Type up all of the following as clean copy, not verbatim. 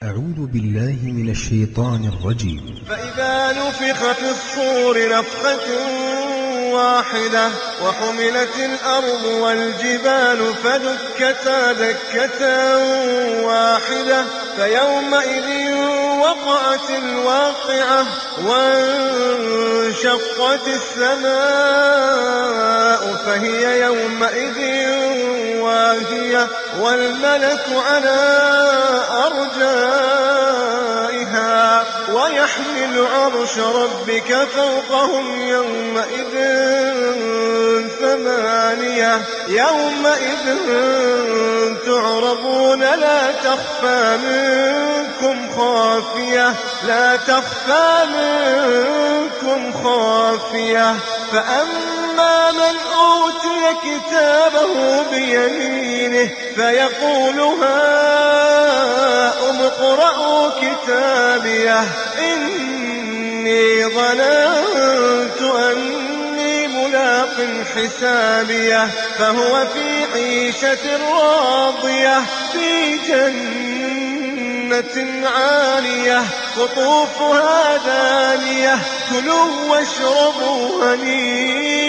أعوذ بالله من الشيطان الرجيم. فإذا نفخ في الصور نفخة واحدة وحملت الأرض والجبال فدكتا دكة واحدة فيومئذ وقعت الواقعة وانشقت السماء فهي يومئذ واهية والملك على أرجائها ويحمل عرش ربك فوقهم يومئذ ثمانية يومئذ تعرضون لا تخفى منكم خافية فأما من أوتي كتابه بيمينه فيقول هاؤم اقرءوا كتابيه إني ظننت أني ملاق حسابيه فهو في عيشة راضية في جنة عالية قطوفها دانية كلوا واشربوا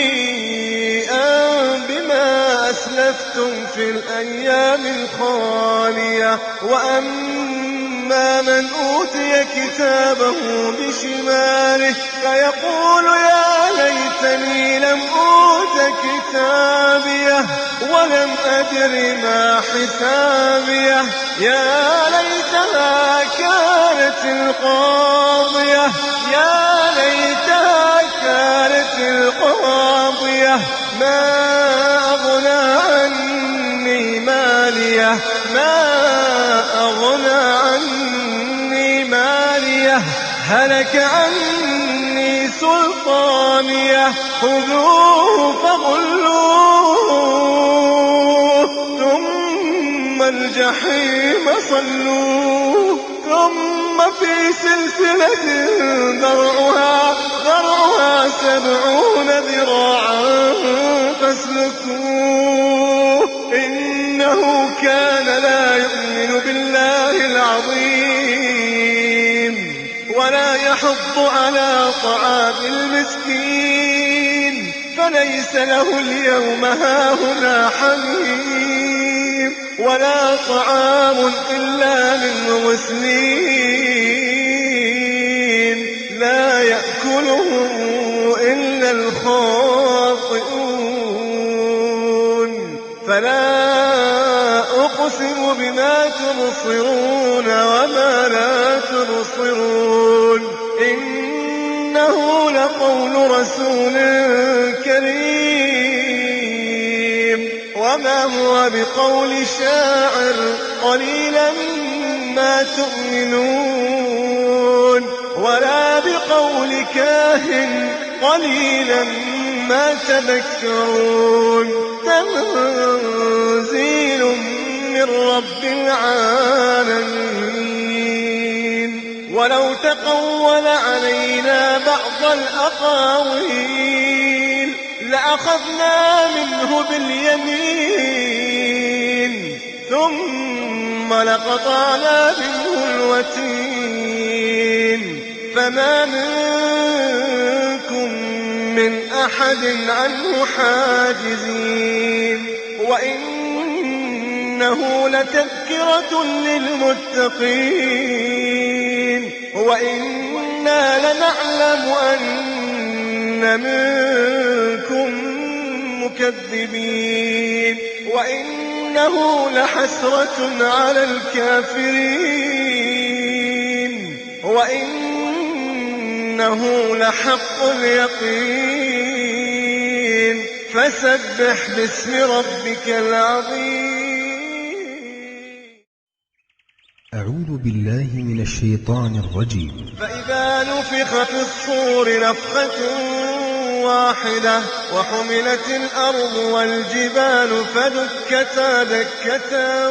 هنيئا بما أسلفتم في الأيام الخالية وأما من أوتي كتابه بشماله فيقول يا ليتني لم أوت كتابيه ولم أدر ما حسابيه يا ليتها كانت القاضية ما أغنى عني ماليه هلك عني سلطانيه خذوه فغلوه ثم الجحيم صلوه ثم في سلسلة ذرعها 70 ذراعا فاسلكوه إنه كان لا يؤمن بالله العظيم ولا يحض على طعام المسكين فليس له اليوم هاهنا حميم ولا طعام إلا من غسلين لا يأكله إلا الخاطئون فلا أقسم بما تبصرون وما لا تبصرون إنه لقول رسول كريم وما هو بقول شاعر قليلا ما تؤمنون ولا بقول كاهن قليلا ما تذكرون تنزيل من رب العالمين ولو تقول علينا بعض الأقاويل لأخذنا منه باليمين ثم لقطعنا منه الوتين فما منكم من أحد عنه حاجزين وإنه لتذكرة للمتقين وإنا لنعلم أن منكم مكذبين وإنه لحسرة على الكافرين وإنه لحق اليقين فسبح باسم ربك العظيم. أعوذ بالله من الشيطان الرجيم. فإذا نفخ في الصور نفخة واحدة وحملت الأرض والجبال فدكتا دكة